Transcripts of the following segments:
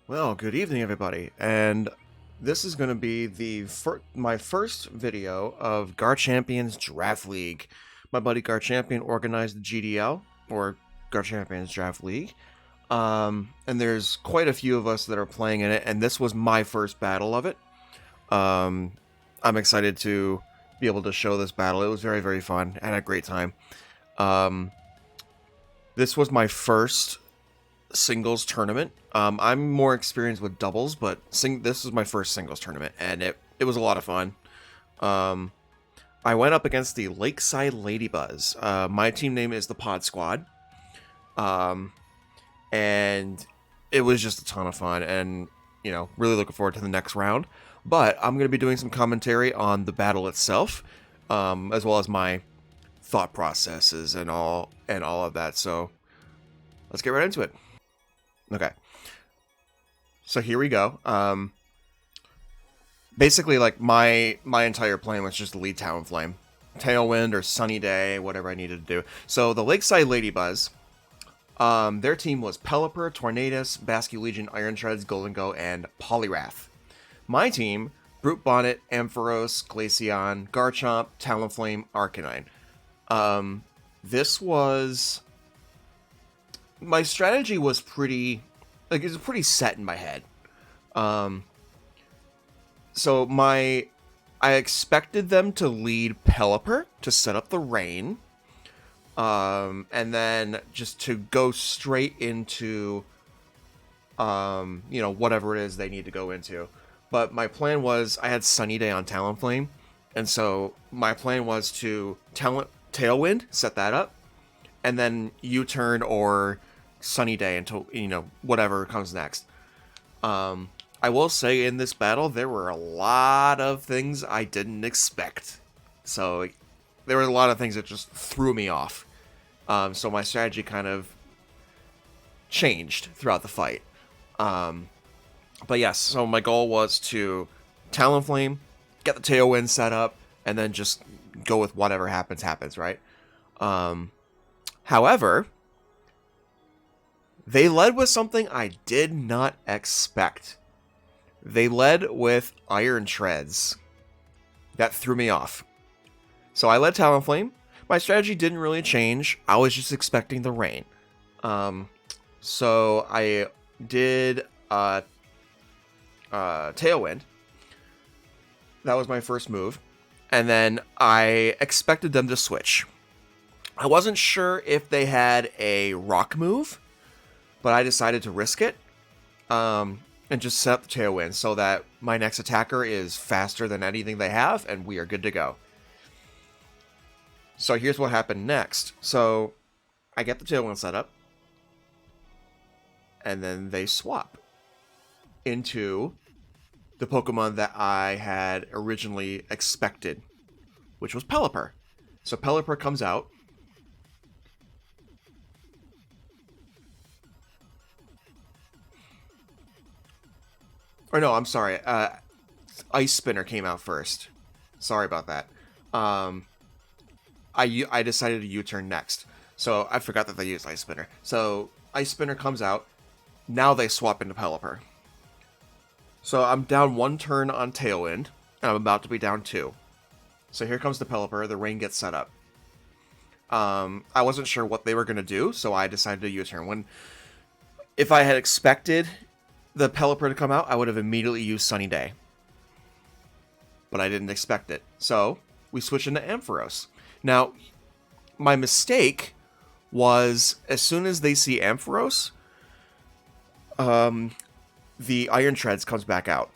Well, good evening, everybody, and this is going to be my first video of Garrchampion's Draft League. My buddy Garrchampion organized the GDL, or Garrchampion's Draft League, and there's quite a few of us that are playing in it, and this was my first battle of it. I'm excited to be able to show this battle. It was very, very fun. I had a great time. Um, this was my first singles tournament. I'm more experienced with doubles, but this is my first singles tournament, and it was a lot of fun. I went up against the Lakeside Ledybas. My team name is the Pod Squad, and it was just a ton of fun, and really looking forward to the next round. But I'm going to be doing some commentary on the battle itself, as well as my thought processes and all of that. So let's get right into it. Okay. So here we go. Basically, like, my entire plan was just lead Talonflame. Tailwind or Sunny Day, whatever I needed to do. So the Lakeside Ledybas, their team was Pelipper, Tornadus, Basque Legion, Iron Treads, Golden Go, and Poliwrath. My team, Brute Bonnet, Ampharos, Glaceon, Garchomp, Talonflame, Arcanine. This was... My strategy was pretty... Like, it was pretty set in my head. So I expected them to lead Pelipper to set up the rain. And then just to go straight into, whatever it is they need to go into. But my plan was, I had Sunny Day on Talonflame, and so my plan was to Tailwind, set that up, and then U-turn or Sunny Day until, whatever comes next. I will say in this battle, there were a lot of things I didn't expect. So there were a lot of things that just threw me off. So my strategy kind of changed throughout the fight. But yes, so my goal was to Talonflame, get the Tailwind set up, and then just go with whatever happens, right? However, they led with something I did not expect. They led with Iron Treads. That threw me off. So I led Talonflame. My strategy didn't really change. I was just expecting the rain. So I did Tailwind. That was my first move. And then I expected them to switch. I wasn't sure if they had a rock move, but I decided to risk it. And just set up the Tailwind so that my next attacker is faster than anything they have, and we are good to go. So here's what happened next. So I get the Tailwind set up, and then they swap into the Pokemon that I had originally expected, which was Pelipper. So Pelipper comes out. Or no, I'm sorry. Ice Spinner came out first. Sorry about that. I decided to U-turn next. So I forgot that they used Ice Spinner. So Ice Spinner comes out. Now they swap into Pelipper. So I'm down one turn on Tailwind, and I'm about to be down two. So here comes the Pelipper. The rain gets set up. I wasn't sure what they were going to do, so I decided to U-turn. If I had expected the Pelipper to come out, I would have immediately used Sunny Day. But I didn't expect it. So we switch into Ampharos. Now, my mistake was, as soon as they see Ampharos, the Iron Treads comes back out.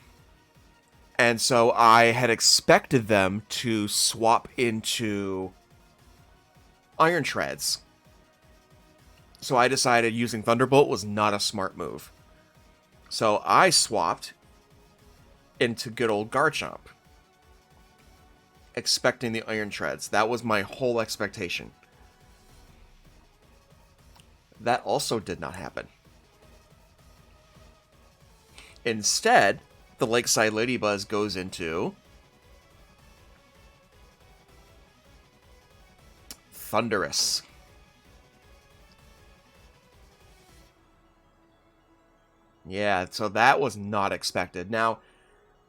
And so I had expected them to swap into Iron Treads. So I decided using Thunderbolt was not a smart move. So I swapped into good old Garchomp, expecting the Iron Treads. That was my whole expectation. That also did not happen. Instead, the Lakeside Ledybas goes into Thundurus. Yeah, so that was not expected. Now,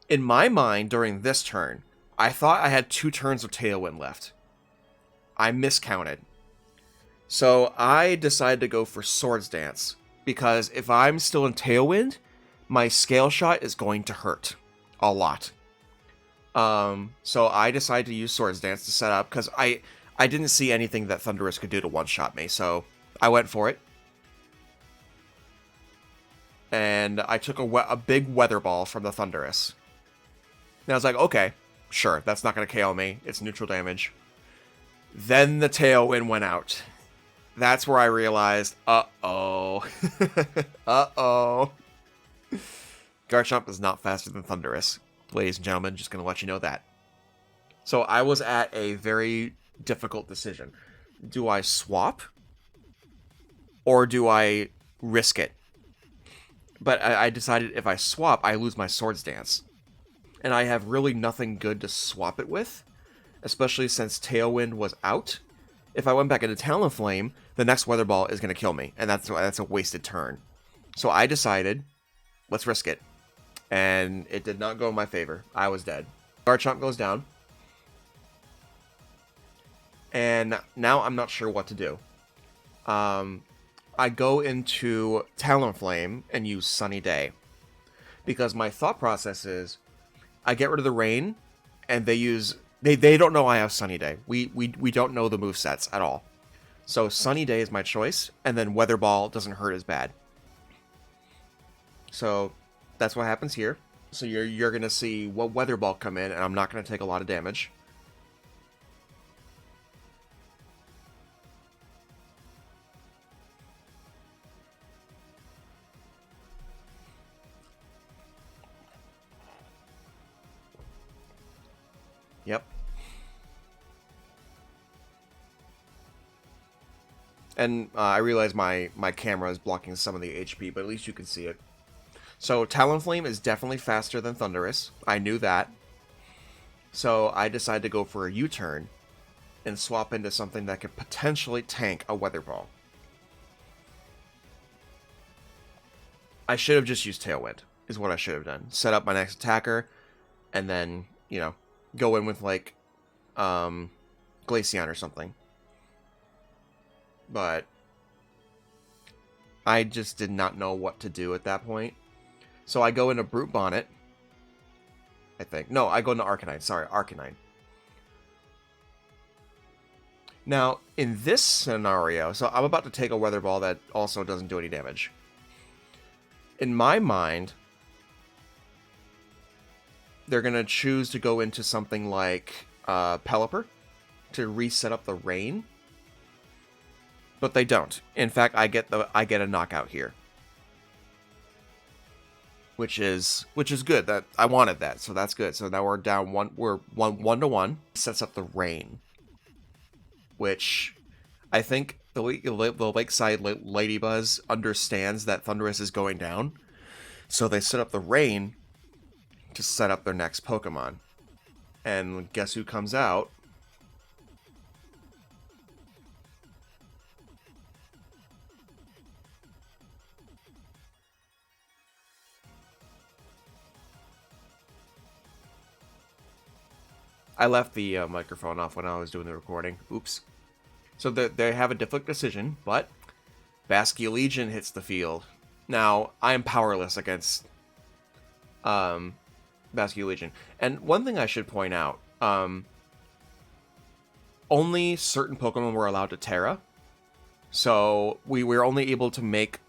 in my mind, during this turn, I thought I had 2 turns of Tailwind left. I miscounted. So I decided to go for Swords Dance, because if I'm still in Tailwind, my Scale Shot is going to hurt a lot. So I decided to use Swords Dance to set up, because I didn't see anything that Thundurus could do to one-shot me, so I went for it. And I took a big Weather Ball from the Thundurus. And I was like, okay, sure, that's not going to KO me. It's neutral damage. Then the Tailwind went out. That's where I realized, uh-oh. Uh-oh. Garchomp is not faster than Thundurus. Ladies and gentlemen, just going to let you know that. So I was at a very difficult decision. Do I swap? Or do I risk it? But I decided if I swap, I lose my Swords Dance. And I have really nothing good to swap it with, especially since Tailwind was out. If I went back into Talonflame, the next Weather Ball is going to kill me, and that's a wasted turn. So I decided, let's risk it. And it did not go in my favor. I was dead. Garchomp goes down. And now I'm not sure what to do. I go into Talonflame and use Sunny Day. Because my thought process is, I get rid of the rain, and they don't know I have Sunny Day. We don't know the movesets at all. So Sunny Day is my choice, and then Weather Ball doesn't hurt as bad. So that's what happens here. So you're gonna see what Weather Ball come in, and I'm not gonna take a lot of damage. Yep. And I realize my camera is blocking some of the HP, but at least you can see it. So Talonflame is definitely faster than Thundurus. I knew that. So I decided to go for a U-turn and swap into something that could potentially tank a Weather Ball. I should have just used Tailwind, is what I should have done. Set up my next attacker, and then, you know, go in with, like, Glaceon or something. But I just did not know what to do at that point. So I go into Brute Bonnet, I think. No, I go into Arcanine. Sorry, Arcanine. Now, in this scenario, so I'm about to take a Weather Ball that also doesn't do any damage. In my mind, they're going to choose to go into something like Pelipper to reset up the rain. But they don't. In fact, I get a knockout here. Which is good. That I wanted that, so that's good. So now we're down one to one. Sets up the rain. Which I think the Lakeside Ledybas understands that Thundurus is going down. So they set up the rain to set up their next Pokemon. And guess who comes out? I left the microphone off when I was doing the recording. Oops. So they have a difficult decision, but Basculegion hits the field. Now, I am powerless against Basculegion. And one thing I should point out, only certain Pokemon were allowed to Terra. So we were only able to make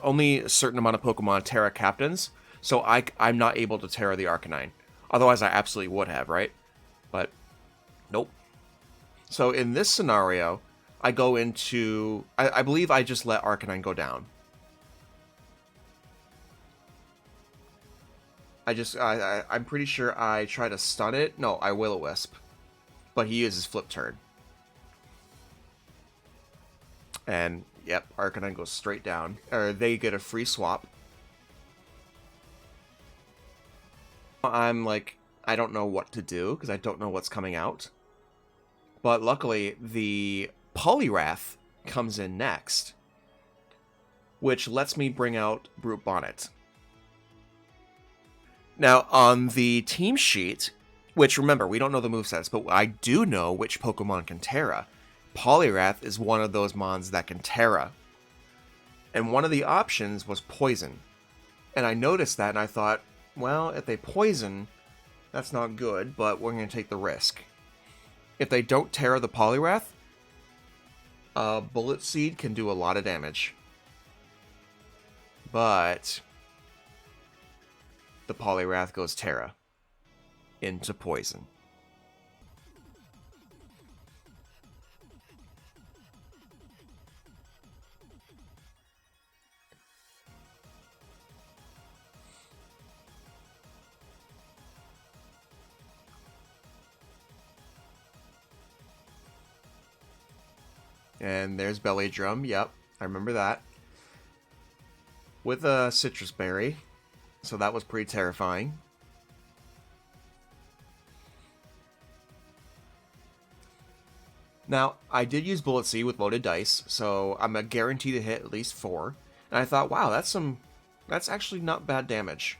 only a certain amount of Pokemon Terra Captains. So I'm not able to Terra the Arcanine. Otherwise, I absolutely would have, right? But, nope. So, in this scenario, I go into... I believe I just let Arcanine go down. I'm pretty sure I try to stun it. No, I Will-O-Wisp. But he uses Flip Turn. And, yep, Arcanine goes straight down. Or they get a free swap. I'm like, I don't know what to do, because I don't know what's coming out. But luckily, the Poliwrath comes in next. which lets me bring out Brute Bonnet. Now, on the team sheet, which, remember, we don't know the movesets, but I do know which Pokemon can Terra. Poliwrath is one of those mons that can Terra. And one of the options was Poison. And I noticed that, and I thought, well, if they Poison, that's not good, but we're going to take the risk. If they don't Terra the Poliwrath, Bullet Seed can do a lot of damage. But the Poliwrath goes Terra into Poison. And there's Belly Drum. Yep, I remember that. With a Citrus Berry. So that was pretty terrifying. Now, I did use Bullet Seed with loaded dice, so I'm a guarantee to hit at least 4. And I thought, wow, that's actually not bad damage.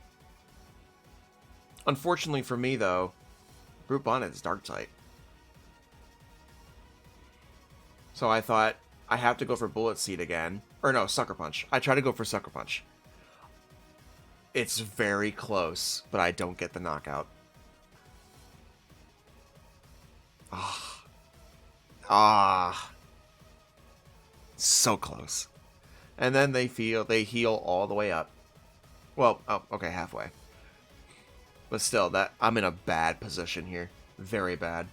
Unfortunately for me, though, Brute Bonnet is Dark type. So I thought, I have to go for Bullet Seed again. Or no, Sucker Punch. I try to go for Sucker Punch. It's very close, but I don't get the knockout. So close. And then they heal all the way up. Well, oh, okay, halfway. But still, I'm in a bad position here. Very bad.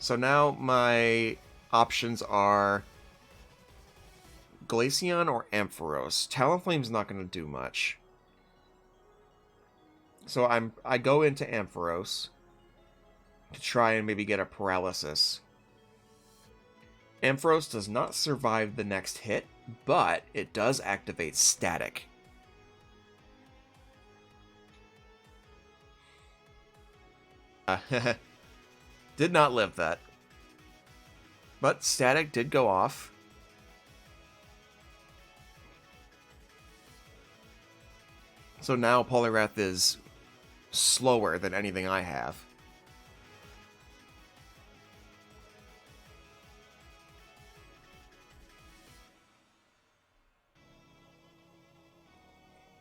So now my options are Glaceon or Ampharos. Talonflame's not going to do much. So I go into Ampharos to try and maybe get a Paralysis. Ampharos does not survive the next hit, but it does activate Static. Did not live that. But Static did go off. So now Poliwrath is slower than anything I have.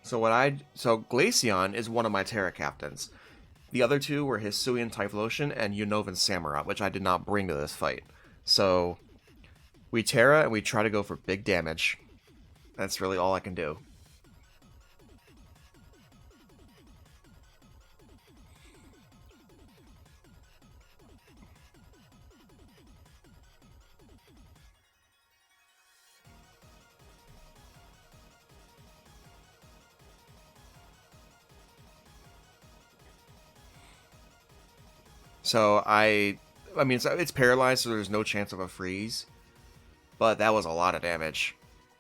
So Glaceon is one of my Terra captains. The other two were Hisuian Typhlosion and Unovan Samurott, which I did not bring to this fight. So we Terra and we try to go for big damage. That's really all I can do. So I mean, it's paralyzed, so there's no chance of a freeze. But that was a lot of damage.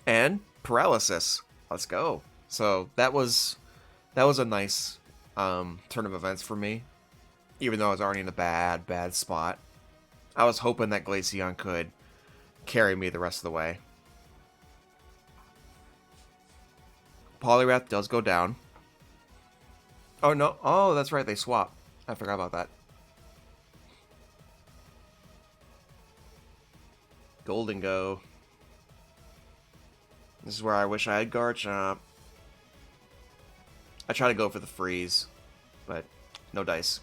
And Paralysis. Let's go. So that was a nice turn of events for me. Even though I was already in a bad spot. I was hoping that Glaceon could carry me the rest of the way. Poliwrath does go down. Oh, no. Oh, that's right. They swap. I forgot about that. Golden Go. This is where I wish I had Garchomp. I try to go for the freeze, but no dice.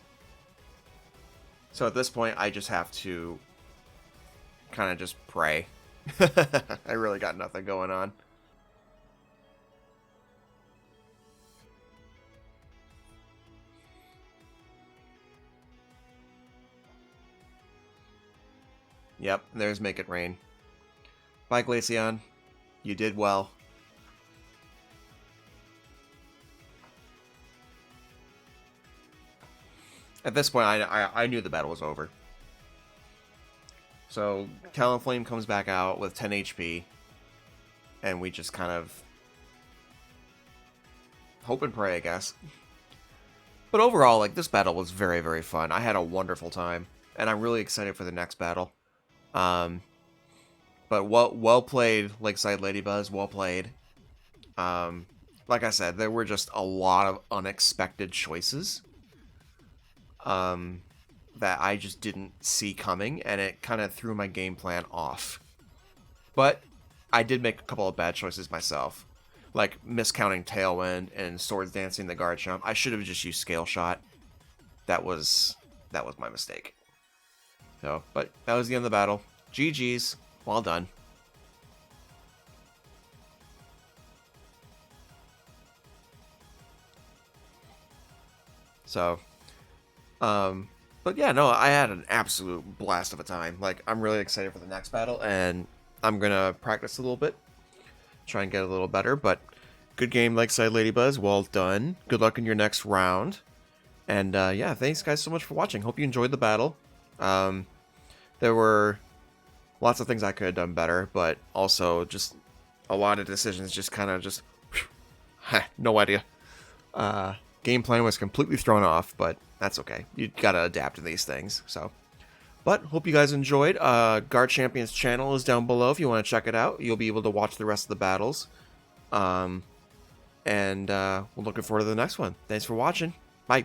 So at this point, I just have to kind of just pray. I really got nothing going on. Yep, there's Make It Rain. Bye, Glaceon. You did well. At this point, I knew the battle was over. So, Talonflame comes back out with 10 HP. And we just kind of hope and pray, I guess. But overall, like, this battle was very, very fun. I had a wonderful time. And I'm really excited for the next battle. But well played, Lakeside Ledybas. Well played. Like I said, there were just a lot of unexpected choices that I just didn't see coming, and it kind of threw my game plan off. But I did make a couple of bad choices myself, like miscounting Tailwind and Swords Dancing the Garchomp. I should have just used Scale Shot. That was my mistake. So, but that was the end of the battle. GG's. Well done. So, but yeah, no, I had an absolute blast of a time. Like, I'm really excited for the next battle, and I'm gonna practice a little bit, try and get a little better. But good game, Lakeside Ledybas. Well done. Good luck in your next round. And yeah, thanks guys so much for watching. Hope you enjoyed the battle. There were lots of things I could have done better, but also just a lot of decisions just kind of just no idea. Game plan was completely thrown off, but that's okay. You gotta adapt to these things. So, but hope you guys enjoyed. Garrchampion's channel is down below if you want to check it out. You'll be able to watch the rest of the battles. And we're looking forward to the next one. Thanks for watching. Bye.